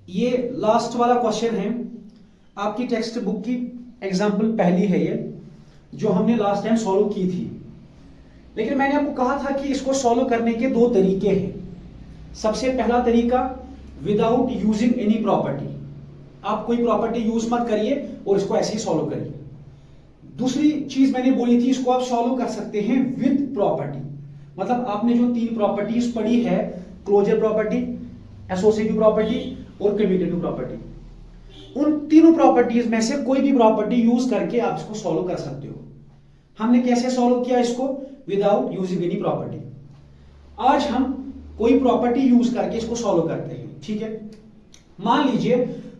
ये लास्ट वाला क्वेश्चन है आपकी टेक्स्ट बुक की एग्जाम्पल पहली है ये, जो हमने लास्ट टाइम सॉल्व की थी। लेकिन मैंने आपको कहा था कि इसको सॉल्व करने के दो तरीके हैं। सबसे पहला तरीका विदाउट यूजिंग एनी प्रॉपर्टी, आप कोई प्रॉपर्टी यूज मत करिए और इसको ऐसे ही सॉल्व करिए। दूसरी चीज मैंने बोली थी, इसको आप सॉल्व कर सकते हैं विद प्रॉपर्टी। मतलब आपने जो तीन प्रॉपर्टीज पढ़ी है, क्लोजर प्रॉपर्टी, एसोसिएटिव प्रॉपर्टी और कम्यूटेटिव प्रॉपर्टी, उन तीनों प्रॉपर्टीज में से कोई भी प्रॉपर्टी यूज करके आप इसको सॉल्व कर सकते हो। हमने कैसे सॉल्व किया इसको? Without using any property. आज हम कोई प्रॉपर्टी यूज करके इसको सॉल्व करते हैं, ठीक है। मान लीजिए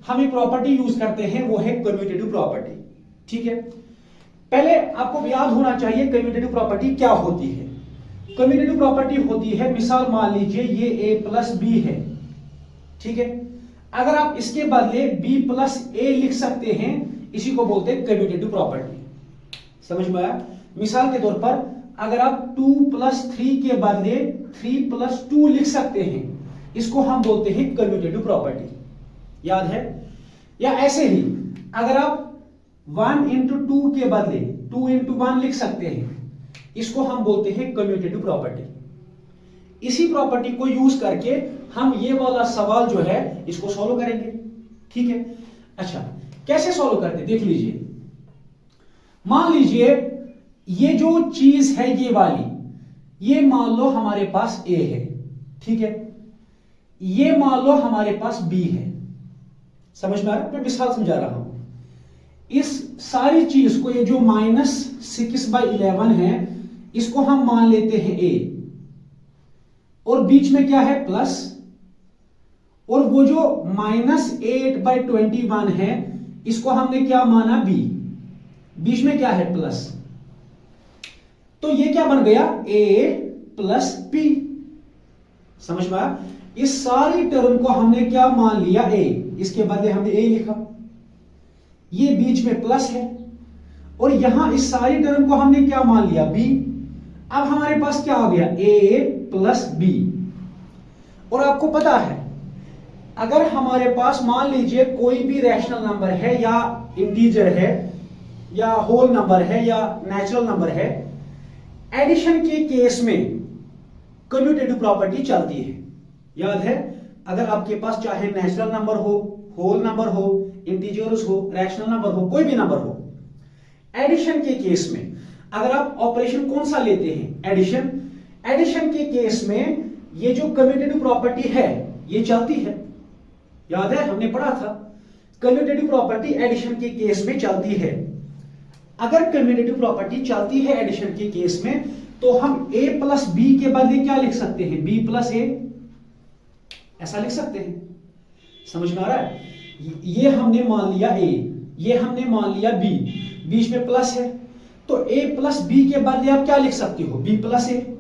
हम एक प्रॉपर्टी यूज करते हैं, वो है कम्यूटेटिव प्रॉपर्टी, ठीक है। पहले आपको याद होना चाहिए कम्यूटेटिव प्रॉपर्टी क्या होती है। कम्यूटेटिव प्रॉपर्टी होती है, मिसाल मान लीजिए ये a प्लस बी है, ठीक है। अगर आप इसके बदले b प्लस ए लिख सकते हैं, इसी को बोलते हैं कम्यूटेटिव प्रॉपर्टी। समझ में आया? मिसाल के तौर पर अगर आप 2 प्लस 3 के बदले 3 प्लस 2 लिख सकते हैं, इसको हम बोलते हैं कम्यूटेटिव प्रॉपर्टी। याद है? या ऐसे ही अगर आप 1 इंटू 2 के बदले 2 इंटू 1 लिख सकते हैं, इसको हम बोलते हैं कम्यूटेटिव प्रॉपर्टी। इसी प्रॉपर्टी को यूज करके हम ये वाला सवाल जो है इसको सॉल्व करेंगे, ठीक है। अच्छा, कैसे सॉल्व करते देख लीजिए। मान लीजिए ये जो चीज है ये वाली, ये मान लो हमारे पास a है, ठीक है। ये मान लो हमारे पास b है। समझ में आ रहा है? मैं मिसाल समझा रहा हूं। इस सारी चीज को, ये जो -6/11 है, इसको हम मान लेते हैं a, और बीच में क्या है? प्लस। और वो जो -8/21 है, इसको हमने क्या माना? b। बीच में क्या है? प्लस। तो ये क्या बन गया? a plus b। समझ में आया? इस सारी टर्म को हमने क्या मान लिया? a। इसके बदले हमने a लिखा, ये बीच में प्लस है, और यहां इस सारी टर्म को हमने क्या मान लिया? b। अब हमारे पास क्या आ गया? a plus b। और आपको पता है, अगर हमारे पास मान लीजिए कोई भी रैशनल नंबर है, या इंटीजर है, या होल नंबर है, या नेचुरल नंबर है, एडिशन के केस में कम्यूटेटिव प्रॉपर्टी चलती है। याद है? अगर आपके पास चाहे नेचुरल नंबर हो, होल नंबर हो, इंटीजर्स हो, रैशनल नंबर हो, कोई भी नंबर हो, एडिशन के केस में अगर आप ऑपरेशन कौन सा लेते हैं? एडिशन। एडिशन के केस में ये जो कम्यूटेटिव प्रॉपर्टी है ये चलती है। याद है? हमने पढ़ा था कम्यूटेटिव प्रॉपर्टी एडिशन के केस में चलती है। अगर कम्यूटेटिव प्रॉपर्टी चलती है एडिशन के केस में, तो हम a प्लस बी के बदले क्या लिख सकते हैं? b प्लस ए, ऐसा लिख सकते हैं। समझ में आ रहा है? ये हमने मान लिया a, ये हमने मान लिया b, बीच में प्लस है, तो a प्लस b के बदले आप क्या लिख सकते हो? b प्लस ए।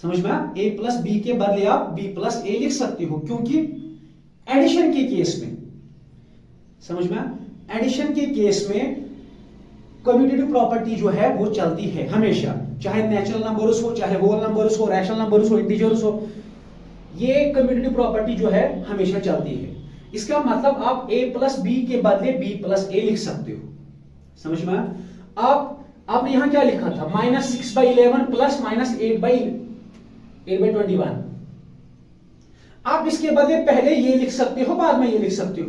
समझ में आया? a प्लस b के बदले आप b प्लस ए लिख सकते हो, क्योंकि एडिशन के केस में, समझ में आया? एडिशन के केस में कम्यूटेटिव प्रॉपर्टी जो है वो चलती है हमेशा, चाहे नेचुरल नंबर्स हो, चाहे होल नंबर्स हो, रैशनल नंबर्स हो, इंटीजर्स हो, ये कम्यूटेटिव प्रॉपर्टी जो है हमेशा चलती है। इसका मतलब आप a प्लस बी के बदले b प्लस ए लिख सकते हो। समझ में आया? आपने यहां क्या लिखा था? -6/11 प्लस -8/21। आप इसके बदले पहले ये लिख सकते हो, बाद में ये लिख सकते हो,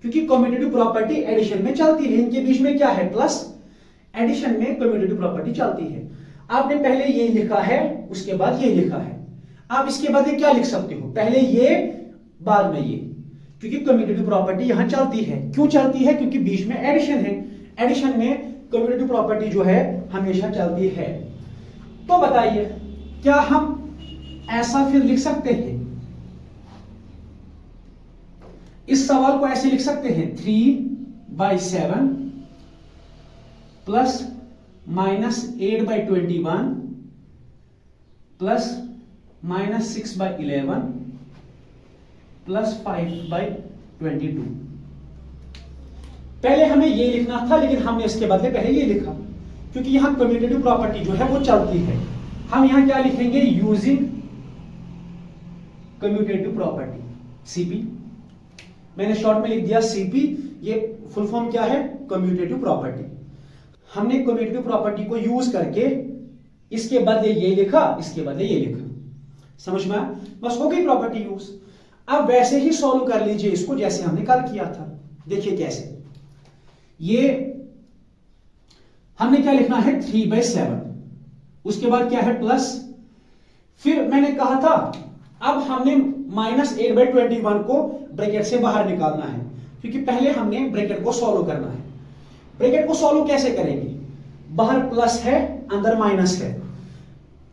क्योंकि कम्यूटेटिव प्रॉपर्टी एडिशन में चलती है। इनके बीच में क्या है? प्लस। एडिशन में कम्यूटेटिव प्रॉपर्टी चलती है। आपने पहले ये लिखा है, उसके बाद ये लिखा है, आप इसके बदले क्या लिख सकते हो? पहले ये, बाद में ये, क्योंकि कम्यूटेटिव प्रॉपर्टी यहां चलती है। क्यों चलती है? क्योंकि बीच में एडिशन है। एडिशन में कम्यूटेटिव प्रॉपर्टी जो है हमेशा चलती है। तो बताइए, क्या हम ऐसा फिर लिख सकते हैं? इस सवाल को ऐसे लिख सकते हैं, 3/7 प्लस -8/21 प्लस -6/11 प्लस 5/22। पहले हमें ये लिखना था, लेकिन हमने इसके बदले पहले ये लिखा, क्योंकि यहां कम्यूटेटिव प्रॉपर्टी जो है वो चलती है। हम यहां क्या लिखेंगे? Using commutative property, CP। मैंने शॉर्ट में लिख दिया सीपी। ये फुल फॉर्म क्या है? Commutative property. हमने कम्यूटेटिव प्रॉपर्टी को यूज करके इसके बदले ये लिखा, इसके बदले ये लिखा। समझ में आया? बस हो गई प्रॉपर्टी यूज। अब वैसे ही सॉल्व कर लीजिए इसको जैसे हमने कल किया था। देखिए कैसे। ये हमने क्या लिखना है? 3/7। उसके बाद क्या है? प्लस। फिर मैंने कहा था अब हमने -8/21 को ब्रैकेट से बाहर निकालना है, क्योंकि पहले हमने ब्रैकेट को सॉल्व करना है। ब्रैकेट को सॉल्व कैसे करेंगे? बाहर प्लस है, अंदर माइनस है।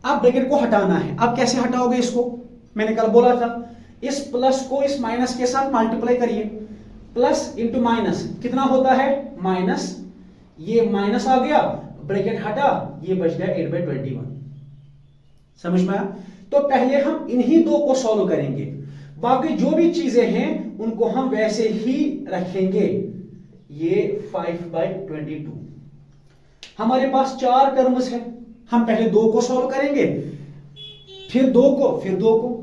अब ब्रैकेट को हटाना है। अब कैसे हटाओगे इसको? मैंने कल बोला था इस प्लस को इस माइनस के साथ मल्टीप्लाई करिए। प्लस इंटू माइनस कितना होता है? माइनस। ये माइनस आ गया, ब्रैकेट हटा, ये बच गया 8/21। समझ में आया? तो पहले हम इन्हीं दो को सॉल्व करेंगे, बाकी जो भी चीजें हैं उनको हम वैसे ही रखेंगे। ये 5/22। हमारे पास 4 टर्म्स है, हम पहले 2 को सॉल्व करेंगे, फिर 2 को, फिर 2 को।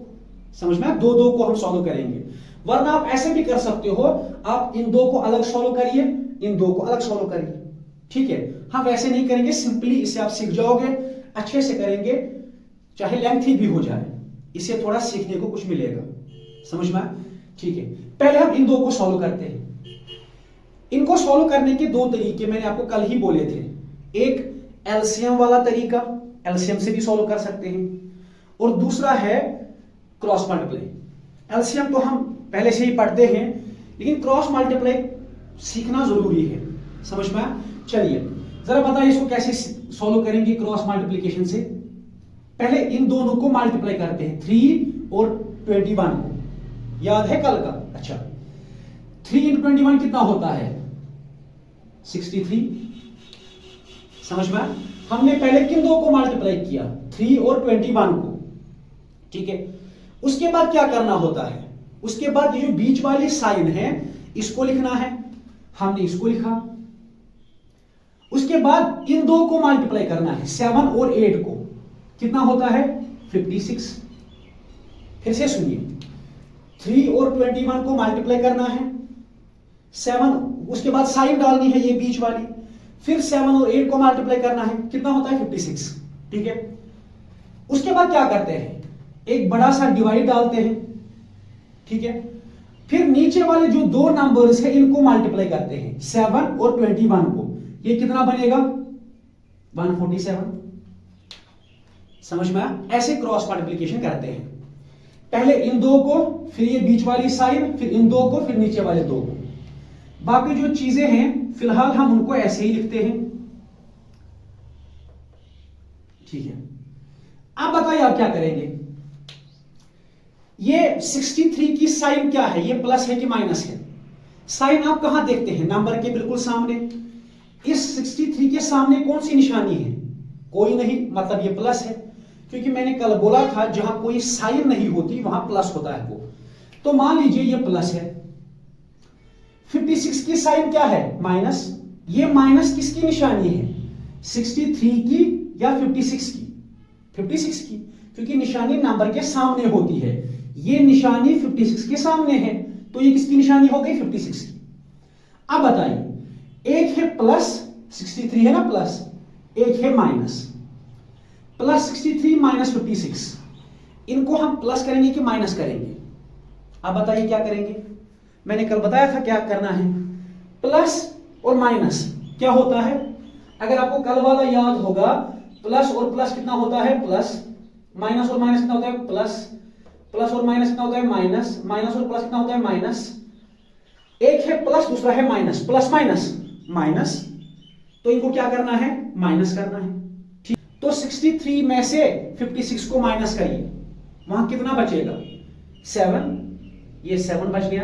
समझ में? 2 को हम सॉल्व करेंगे। वरना आप ऐसे भी कर सकते हो, आप इन 2 को अलग सॉल्व करिए, इन 2 को अलग सॉल्व करिए। ठीक है, हम वैसे नहीं करेंगे, सिंपली इसे आप सीख जाओगे, अच्छे से करेंगे, चाहे लेंथी भी हो जाए, इससे थोड़ा सीखने को कुछ मिलेगा। समझ में? ठीक है, पहले हम इन 2 को सॉल्व करते हैं। इनको सॉल्व करने के 2 तरीके मैंने आपको कल ही बोले थे। एक एलसीएम वाला तरीका, एलसीएम से भी सॉल्व कर सकते हैं, और दूसरा है क्रॉस मल्टीप्लाई। एलसीएम तो हम पहले से ही पढ़ते हैं, लेकिन क्रॉस मल्टीप्लाई सीखना जरूरी है। समझ में? चलिए जरा बताइए इसको कैसे सॉल्व करेंगे क्रॉस मल्टीप्लिकेशन से। पहले इन दोनों को मल्टीप्लाई करते हैं, 3 और 21 को। याद है कल का? अच्छा, 3 × 21 कितना होता है? 63। समझ में? हमने पहले किन दो को मल्टीप्लाई किया? 3 और 21 को। ठीक है, उसके बाद क्या करना होता है? उसके बाद ये जो बीच वाली साइन है इसको लिखना है, हमने इसको लिखा। उसके बाद इन 2 को मल्टीप्लाई करना है, 7 और 8 को। कितना होता है? 56। फिर से सुनिए, 3 और 21 को मल्टीप्लाई करना है, 7, उसके बाद साइन डालनी है ये बीच वाली, फिर 7 और 8 को मल्टीप्लाई करना है, कितना होता है? 56। ठीक है, उसके बाद क्या करते हैं? एक बड़ा सा डिवाइड डालते हैं। ठीक है, फिर नीचे वाले जो 2 नंबर्स है इनको मल्टीप्लाई करते हैं, 7 और 21 को। ये कितना बनेगा? 147। समझ में आया? ऐसे क्रॉस मल्टीप्लिकेशन करते हैं, पहले इन 2 को, फिर ये बीच वाली साइन, फिर इन 2 को, फिर नीचे वाले 2 को। बाकी जो चीजें हैं फिलहाल हम उनको ऐसे ही लिखते हैं। ठीक है, अब बताइए आप क्या करेंगे? ये 63 की साइन क्या है? ये प्लस है कि माइनस है? साइन आप कहां देखते हैं? नंबर के बिल्कुल सामने। इस 63 के सामने कौन सी निशानी है? कोई नहीं, मतलब ये प्लस है, क्योंकि मैंने कल बोला था जहां कोई साइन नहीं होती वहां प्लस होता है वो। तो मान लीजिए ये प्लस है। 56 की साइन क्या है? माइनस। ये माइनस किसकी निशानी है? 63 की या 56 की? 56 की, क्योंकि निशानी नंबर के सामने होती है। ये निशानी 56 के सामने है, तो ये किसकी निशानी हो गई? 56 की। अब बताइए, एक है प्लस 63 है ना, प्लस, एक है माइनस। प्लस 63 माइनस 56, इनको हम प्लस करेंगे कि माइनस करेंगे? अब बताइए क्या करेंगे? मैंने कल बताया था क्या करना है। प्लस और माइनस क्या होता है? अगर आपको कल वाला याद होगा, प्लस और प्लस कितना होता है? प्लस। माइनस और माइनस कितना होता है? प्लस। प्लस और माइनस कितना होता है? माइनस। माइनस और प्लस कितना होता है? माइनस। एक है प्लस, दूसरा है माइनस। प्लस माइनस माइनस, तो इनको क्या करना है? माइनस करना है। ठीक, तो 63 में से 56 को माइनस करिए, वहां कितना बचेगा? 7। ये 7 बच गया।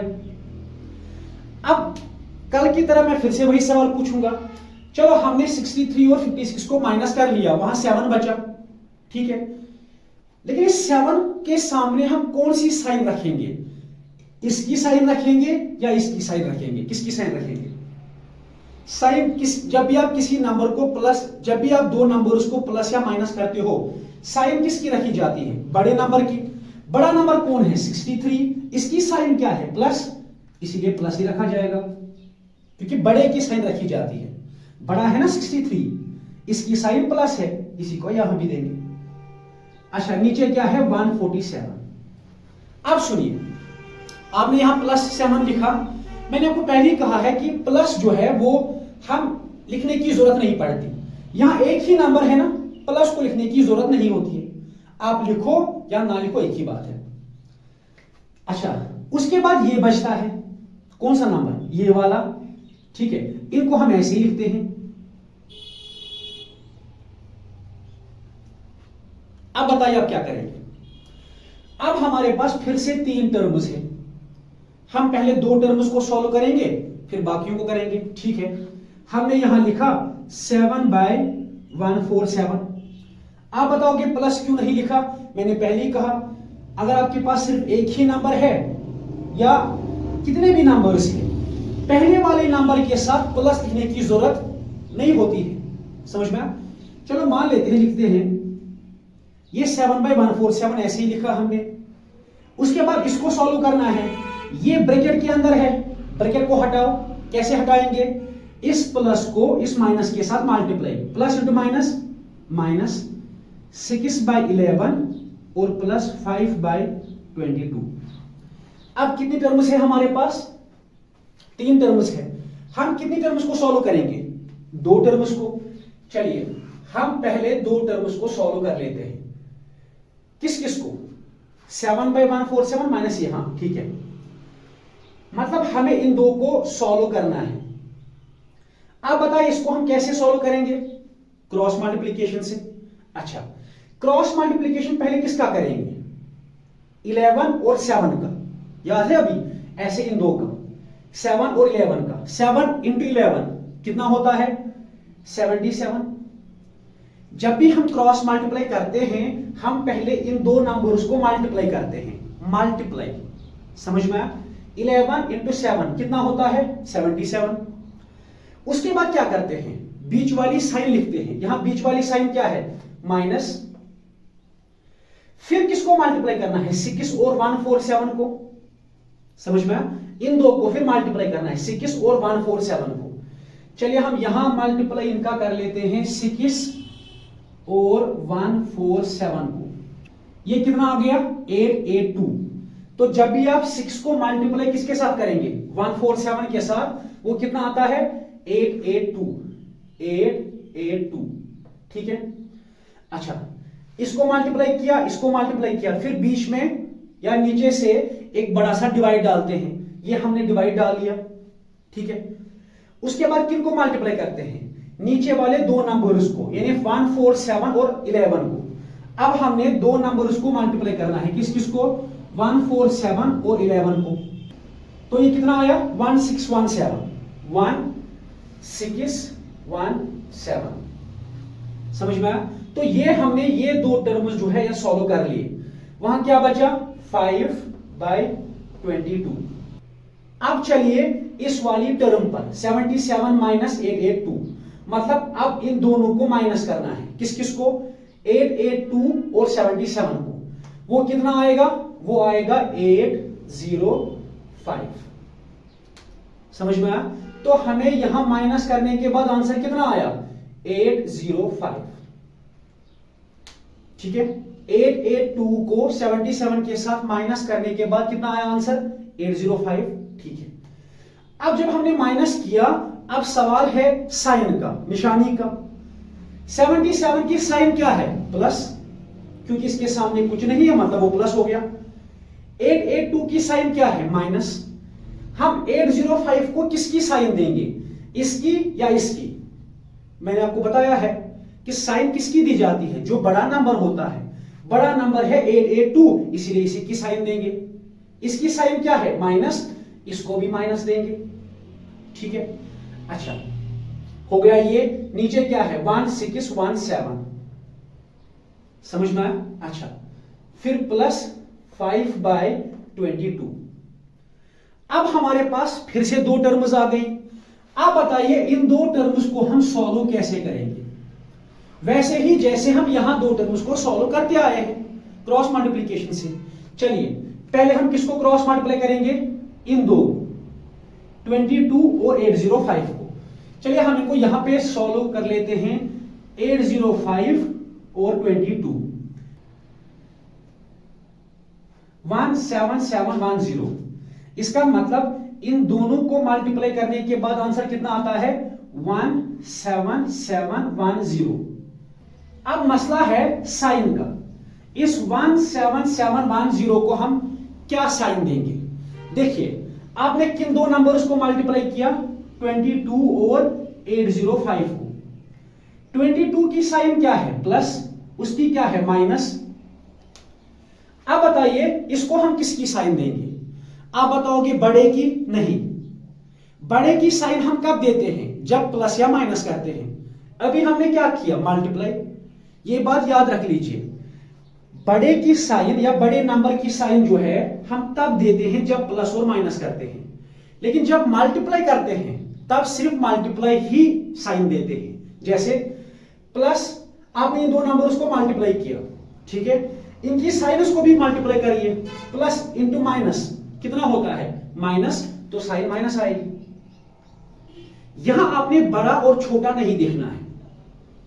अब कल की तरह मैं फिर से वही सवाल पूछूंगा। चलो हमने 63 और 56 को माइनस कर लिया, वहां 7 बचा। ठीक है, लेकिन इस 7 के सामने हम कौन सी साइन रखेंगे? इसकी साइन रखेंगे या इसकी साइन रखेंगे? किसकी साइन रखेंगे? साइन किस, जब भी आप किसी नंबर को प्लस, जब भी आप 2 नंबर्स को प्लस या माइनस करते हो, साइन किसकी रखी जाती है? बड़े नंबर की। बड़ा नंबर कौन है? 63। इसकी साइन क्या है? प्लस। इसीलिए प्लस ही रखा जाएगा, क्योंकि बड़े की साइन रखी जाती है। बड़ा है ना 63, इसकी साइन प्लस है, इसी को यहां भी देंगे। अच्छा, नीचे क्या है 147। अब सुनिए, आपने यहां +7 लिखा। मैंने आपको पहले ही कहा है कि प्लस जो है वो हम लिखने की जरूरत नहीं पड़ती। यहां एक ही नंबर है ना, प्लस को लिखने की जरूरत नहीं होती है। आप लिखो या ना लिखो एक ही बात है। अच्छा, उसके बाद ये बचता है कौन सा नंबर, ये वाला, ठीक है। इनको हम ऐसे ही लिखते हैं। अब बताइए आप क्या करेंगे। अब हमारे पास फिर से 3 टर्म्स है। हम पहले 2 टर्म्स को सॉल्व करेंगे, फिर बाकियों को करेंगे, ठीक है। हमने यहां लिखा 7/147। आप बताओगे प्लस क्यों नहीं लिखा। मैंने पहले ही कहा, अगर आपके पास सिर्फ एक ही नंबर है या कितने भी नंबर्स हैं, पहले वाले नंबर के साथ प्लस लिखने की जरूरत नहीं होती है। समझ में? चलो मान लेते हैं, लिखते हैं ये 7/147 ऐसे ही लिखा हमने। उसके बाद इसको सॉल्व करना है। ये ब्रैकेट के अंदर है, ब्रैकेट को हटाओ। कैसे हटाएंगे? इस प्लस को इस माइनस के साथ multiply, plus into minus, minus 6/11 और प्लस 5/22। अब कितनी टर्म्स है हमारे पास? 3 टर्म्स है। हम कितनी टर्म्स को सॉल्व करेंगे? 2 टर्म्स को। चलिए हम पहले 2 टर्म्स को सॉल्व कर लेते हैं। किस किस को? 7/147 माइनस यहां, ठीक है। मतलब हमें इन 2 को सॉल्व करना है। अब बताइए इसको हम कैसे सॉल्व करेंगे? क्रॉस मल्टीप्लिकेशन से। अच्छा, क्रॉस मल्टीप्लिकेशन पहले किसका करेंगे? 11 और 7 का, याद है अभी? ऐसे इन 2 का, 7 और 11 का। 7 इंटू 11 कितना होता है? 77। जब भी हम क्रॉस मल्टीप्लाई करते हैं, हम पहले इन 2 नंबर्स को मल्टीप्लाई करते हैं। मल्टीप्लाई, समझ में आया? 11 इंटू 7 कितना होता है? 77। उसके बाद क्या करते हैं? बीच वाली साइन लिखते हैं। यहां बीच वाली साइन क्या है? माइनस। फिर किसको मल्टीप्लाई करना है? 6 और 147 को। समझ में आया? इन 2 को फिर मल्टीप्लाई करना है, 6 और 147 को। चलिए हम यहां मल्टीप्लाई इनका कर लेते हैं, 6 और 147 को। ये कितना आ गया? 882। तो जब भी आप 6 को मल्टीप्लाई किसके साथ करेंगे? 147 के साथ, वो कितना आता है? 882। 882, ठीक है। अच्छा, इसको मल्टीप्लाई किया, इसको मल्टीप्लाई किया, फिर बीच में या नीचे से एक बड़ा सा डिवाइड डालते हैं। ये हमने डिवाइड डाल लिया, ठीक है। उसके बाद किनको मल्टीप्लाई करते हैं? नीचे वाले 2 नंबर्स को, यानी 147 और 11 को। अब हमने 2 नंबर्स को मल्टीप्लाई करना है। किस किस को? 147 और 11 को। तो ये कितना आया? 1617। 1617। समझ में आया? तो ये हमने ये 2 टर्म्स जो है ये सॉल्व कर लिए। वहां क्या बचा? 5/22। अब चलिए इस वाली टर्म पर 77 माइनस 882, मतलब अब इन दोनों को माइनस करना है। किस किस को? 882 और 77 को। वो कितना आएगा? वो आएगा 805। समझ में आया? तो हमें यहां माइनस करने के बाद आंसर कितना आया? 805, ठीक है। 882 को 77 के साथ माइनस करने के बाद कितना आया आंसर? 805, ठीक है। अब जब हमने माइनस किया, अब सवाल है साइन का, निशानी का। 77 की साइन क्या है? प्लस, क्योंकि इसके सामने कुछ नहीं है, मतलब वो प्लस हो गया। 882 की साइन क्या है? माइनस। हम 805 को किसकी साइन देंगे? इसकी या इसकी? मैंने आपको बताया है कि साइन किसकी दी जाती है? जो बड़ा नंबर होता है। बड़ा नंबर है 882, इसीलिए इसी की साइन देंगे। इसकी साइन क्या है? माइनस, इसको भी माइनस देंगे, ठीक है। अच्छा, हो गया ये। नीचे क्या है? 1617। समझ में आया? अच्छा, फिर प्लस 5/22। अब हमारे पास फिर से 2 टर्म्स आ गई। अब बताइए इन 2 टर्म्स को हम सॉल्व कैसे करेंगे? वैसे ही जैसे हम यहां 2 टर्म्स को सॉल्व करते आए हैं, क्रॉस मल्टीप्लिकेशन से। चलिए पहले हम किसको क्रॉस मल्टीप्लाई करेंगे? इन 2। 22 और 805 को। चलिए हम इनको यहां पे सॉल्व कर लेते हैं। 805 और 22 17710। इसका मतलब इन दोनों को मल्टीप्लाई करने के बाद आंसर कितना आता है 17710। अब मसला है साइन का। इस 17710 को हम क्या साइन देंगे? देखिए आपने किन दो नंबर्स को मल्टीप्लाई किया 22 और 805 को। 22 की साइन क्या है प्लस, उसकी क्या है माइनस। अब बताइए इसको हम किसकी साइन देंगे? आप बताओगे बड़े की। नहीं, बड़े की साइन हम कब देते हैं? जब प्लस या माइनस करते हैं। अभी हमने क्या किया मल्टीप्लाई। ये बात याद रख लीजिए, बड़े की साइन या बड़े नंबर की साइन जो है हम तब देते हैं जब प्लस और माइनस करते हैं, लेकिन जब मल्टीप्लाई करते हैं तब सिर्फ मल्टीप्लाई ही साइन देते हैं। जैसे प्लस, आपने इन दो नंबर्स को मल्टीप्लाई किया, ठीक है, इनकी साइनस को भी मल्टीप्लाई करिए। प्लस इंटू माइनस कितना होता है माइनस, तो साइन माइनस आएगी। यहां आपने बड़ा और छोटा नहीं देखना है,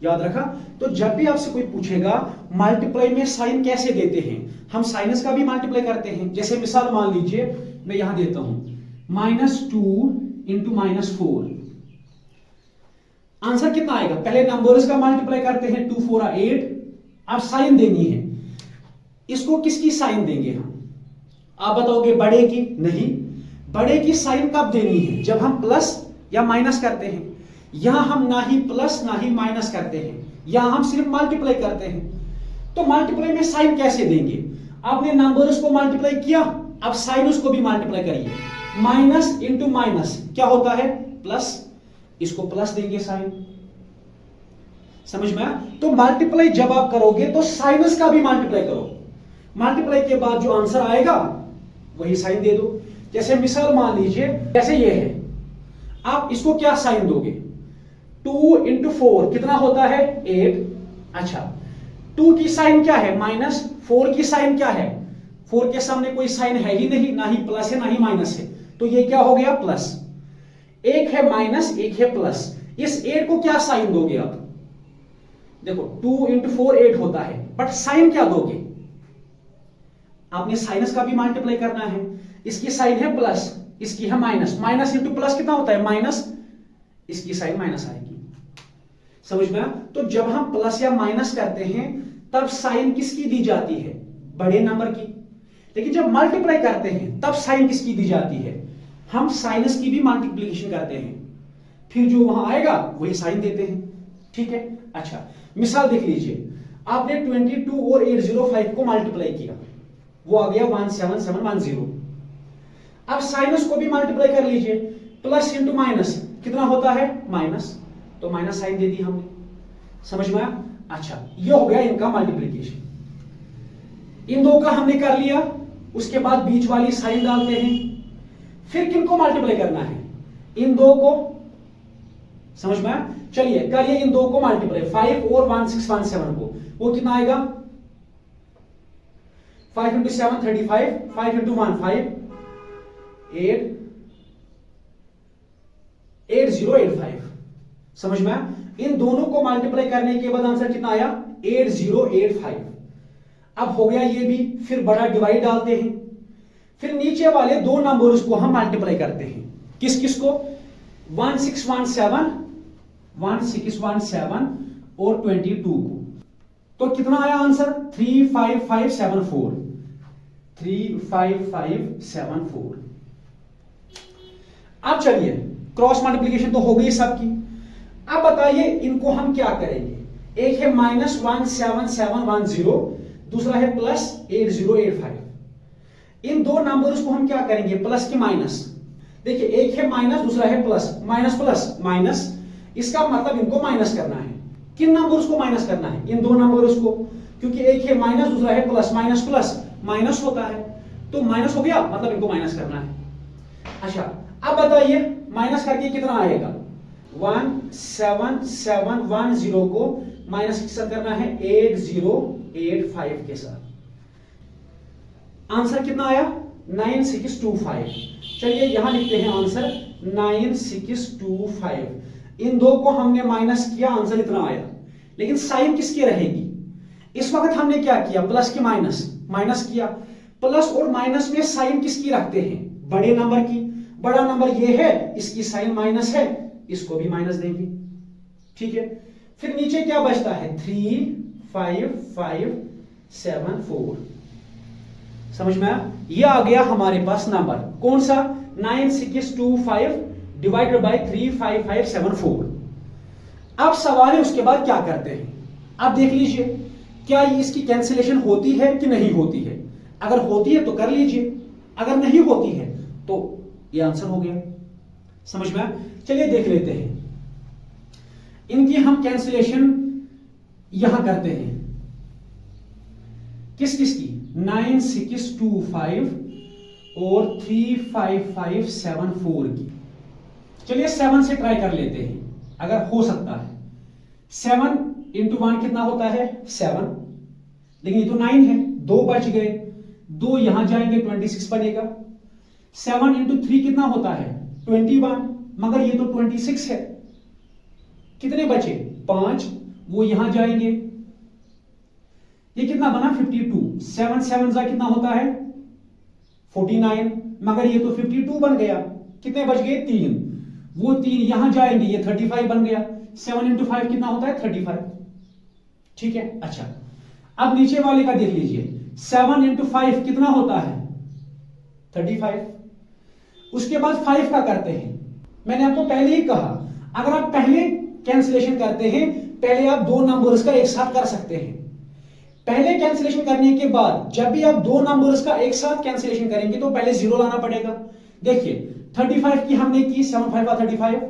याद रखा। तो जब भी आपसे कोई पूछेगा मल्टीप्लाई में साइन कैसे देते हैं, हम साइनस का भी मल्टीप्लाई करते हैं। जैसे मिसाल मान लीजिए मैं यहां देता हूं -2 इंटू -4। आंसर कितना आएगा? पहले नंबर्स का मल्टीप्लाई करते हैं 2 4 8। अब साइन देनी है, इसको किसकी साइन देंगे हम? आप बताओगे बड़े की। नहीं, बड़े की साइन कब देनी है? जब हम प्लस या माइनस करते हैं। यहां हम ना ही प्लस ना ही माइनस करते हैं, यहां हम सिर्फ मल्टीप्लाई करते हैं। तो मल्टीप्लाई में साइन कैसे देंगे? आपने नंबर्स को मल्टीप्लाई किया, अब साइन उसको भी मल्टीप्लाई करिए। माइनस इंटू माइनस क्या होता है प्लस, इसको प्लस देंगे साइन। समझ में आया? तो मल्टीप्लाई जब आप करोगे तो साइनस का भी मल्टीप्लाई करो। मल्टीप्लाई के बाद जो आंसर आएगा वही साइन दे दो। जैसे मिसाल मान लीजिए जैसे ये है, आप इसको क्या साइन दोगे? 2 इंटू 4 कितना होता है 8। अच्छा, 2 की साइन क्या है माइनस, 4 की साइन क्या है? 4 के सामने कोई साइन है ही नहीं, ना ही प्लस है ना ही माइनस है, तो ये क्या हो गया प्लस। एक है माइनस एक है प्लस, इस 8 को क्या साइन दोगे आप? देखो 2 इंटू 4 8 होता है, बट साइन क्या दोगे? आपने साइनस का भी मल्टीप्लाई करना है। इसकी साइन है प्लस, इसकी है माइनस। माइनस इंटू प्लस कितना होता है माइनस, इसकी साइन माइनस आएगी। समझ में आया? तो जब हम प्लस या माइनस करते हैं तब साइन किसकी दी जाती है? बड़े नंबर की। लेकिन जब मल्टीप्लाई करते हैं तब साइन किसकी दी जाती है? हम साइनस की भी मल्टीप्लिकेशन करते हैं, फिर जो वहां आएगा वही साइन देते हैं। ठीक है। अच्छा, मिसाल देख लीजिए, आपने 22 और 805 को मल्टीप्लाई किया, वो आ गया 17710। अब साइनस को भी मल्टीप्लाई कर लीजिए, प्लस इंटू माइनस कितना होता है माइनस, तो माइनस साइन दे दी हमने। समझ में आया? अच्छा, ये हो गया इनका मल्टीप्लिकेशन। इन दो का हमने कर लिया, उसके बाद बीच वाली साइन डालते हैं। फिर किनको मल्टीप्लाई करना है? इन दो को। समझ में आया? चलिए करिए इन दो को मल्टीप्लाई, 5 और 1617 को। वो कितना आएगा? 5 इंटू 7 35, 5 इंटू 1 5, 8085। समझ में आया? इन दोनों को मल्टीप्लाई करने के बाद आंसर कितना आया 8085। अब हो गया ये भी, फिर बड़ा डिवाइड डालते हैं, फिर नीचे वाले दो नंबर्स को हम मल्टीप्लाई करते हैं। किस किस को? 1617 और 22 को। तो कितना आया आंसर? 35574। 35574। अब चलिए, क्रॉस मल्टीप्लिकेशन तो हो गई सबकी। अब बताइए इनको हम क्या करेंगे? एक है -17710, दूसरा है +8085। इन दो नंबर्स को हम क्या करेंगे? प्लस की माइनस। देखिए एक है माइनस, दूसरा है प्लस, माइनस प्लस माइनस, इसका मतलब इनको माइनस करना है। किन नंबर्स को माइनस करना है? इन दो नंबर्स को, क्योंकि एक है माइनस दूसरा है प्लस, माइनस प्लस माइनस होता है, तो माइनस हो गया, मतलब इनको माइनस करना है। अच्छा, अब बताइए माइनस करके कितना आएगा? 17710 को माइनस किससे करना है? 8085 के साथ। आंसर कितना आया? 9625। चलिए यहां लिखते हैं आंसर 9625। इन दो को हमने माइनस किया, आंसर इतना आया। लेकिन साइन किसकी रहेगी? इस वक्त हमने क्या किया, प्लस की माइनस, माइनस किया। प्लस और माइनस में साइन किसकी रखते हैं? बड़े नंबर की। बड़ा नंबर ये है, इसकी साइन माइनस है, इसको भी माइनस देंगे। ठीक है, फिर नीचे क्या बचता है? 35574। समझ में आया? ये आ गया हमारे पास नंबर, कौन सा? 9625 डिवाइडेड बाय 35574। अब सवाल है उसके बाद क्या करते हैं। अब देख लीजिए क्या इसकी कैंसिलेशन होती है कि नहीं होती है। अगर होती है तो कर लीजिए, अगर नहीं होती है तो ये आंसर हो गया। समझ में आया? चलिए देख लेते हैं। इनकी हम कैंसिलेशन यहां करते हैं। किस किस की? 9625 और 35574 की। चलिए 7 से ट्राई कर लेते हैं, अगर हो सकता है। 7 इंटू 1 कितना होता है? 7। लेकिन ये तो 9 है, 2 बच गए, 2 यहां जाएंगे 26 बनेगा। 7 इंटू 3 कितना होता है? 21, मगर ये तो 26 है। कितने बचे? 5, वो यहां जाएंगे। ये कितना बना? 52। 7 7 जा कितना होता है? 49, मगर ये तो 52 बन गया। कितने बच गए? 3, वो 3 यहां जाएंगे, ये 35 बन गया। 7 इंटू 5 कितना होता है? 35। ठीक है, अच्छा अब नीचे वाले का देख लीजिए। 7 इंटू 5 कितना होता है? 35। उसके बाद 5 का करते हैं। मैंने आपको पहले ही कहा, अगर आप पहले कैंसिलेशन करते हैं, पहले आप दो नंबर्स का एक साथ कर सकते हैं। पहले कैंसिलेशन करने के बाद जब भी आप दो नंबर्स का एक साथ कैंसिलेशन करेंगे तो पहले 0 लाना पड़ेगा। देखिए 35 की हमने की, 7 5 35।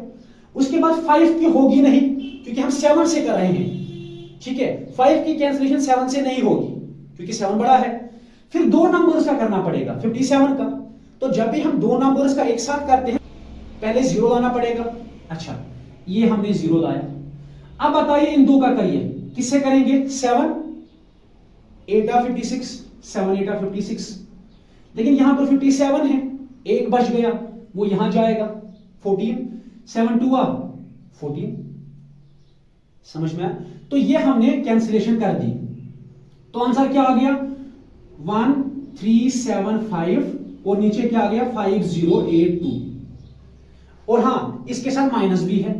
उसके बाद 5 की होगी नहीं, क्योंकि हम 7 से कर रहे हैं। ठीक है, 5 की कैंसिलेशन 7 से नहीं होगी क्योंकि 7 बड़ा है। फिर दो नंबर्स का करना पड़ेगा, 57 का। तो जब भी हम दो नंबर्स का एक साथ करते हैं पहले 0 लाना पड़ेगा। अच्छा, ये हमने 0 लाया। अब बताइए इन दो का करिए, किससे करेंगे? 7 8 56, 7 8 56। लेकिन यहां पर 57 है, एक बच गया, वो यहां जाएगा। 14, 7 2 14। समझ में आया? तो ये हमने कैंसिलेशन कर दी। तो आंसर क्या आ गया? 1375 और नीचे क्या आ गया? 5082। और हां, इसके साथ माइनस भी है।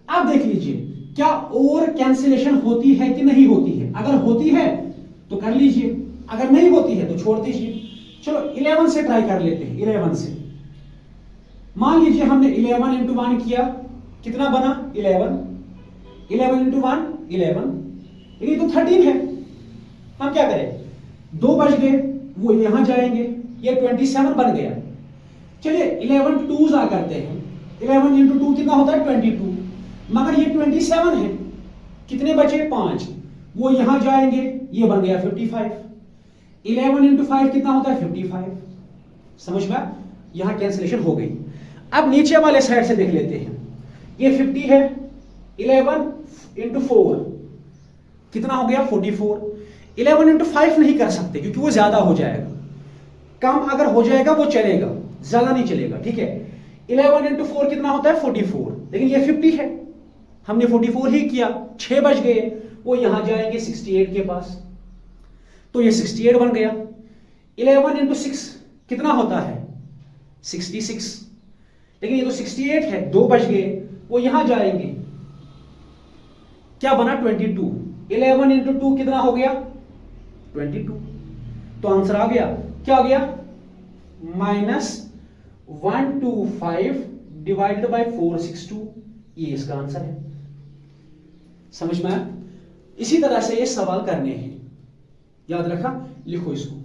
अब देख लीजिए क्या और कैंसिलेशन होती है कि नहीं होती है। अगर होती है तो कर लीजिए, अगर नहीं होती है तो छोड़ दीजिए। चलो 11 से ट्राई कर लेते हैं। 11 से मान लीजिए हमने 11 इंटू 1 किया, कितना बना? 11। 11 इंटू 1 11, लेकिन तो 13 है। हम क्या करें? 2 बच गए, वो यहां जाएंगे, ये 27 बन गया। चलिए 11 2 आ करते हैं। 11 इंटू 2 कितना होता है? 22, मगर ये 27 है। कितने बचे? 5, वो यहां जाएंगे, ये बन गया 55। 11 इंटू 5 कितना होता है? 55। समझ में? यहां कैंसिलेशन हो गई। अब नीचे वाले साइड से देख लेते हैं। ये 50 है, 11 इंटू 4 कितना हो गया? 44। 11 इंटू 5 नहीं कर सकते क्योंकि वो ज्यादा हो जाएगा। कम अगर हो जाएगा वो चलेगा, ज्यादा नहीं चलेगा। ठीक है, 11 इंटू 4 कितना होता है? 44। लेकिन ये 50 है, हमने 44 ही किया, 6 बच गए, वो यहां जाएंगे 68 के पास, तो ये 68 बन गया। 11 इंटू 6 कितना होता है? 66। लेकिन ये तो 68 है, 2 बच गए, वो यहां जाएंगे, क्या बना? 22। 11 इंटू 2 कितना हो गया? 22। तो आंसर आ गया, क्या आ गया? -125 डिवाइडेड बाय 462। ये इसका आंसर है। समझ में आया? इसी तरह से ये सवाल करने हैं, याद रखा, लिखो इसको।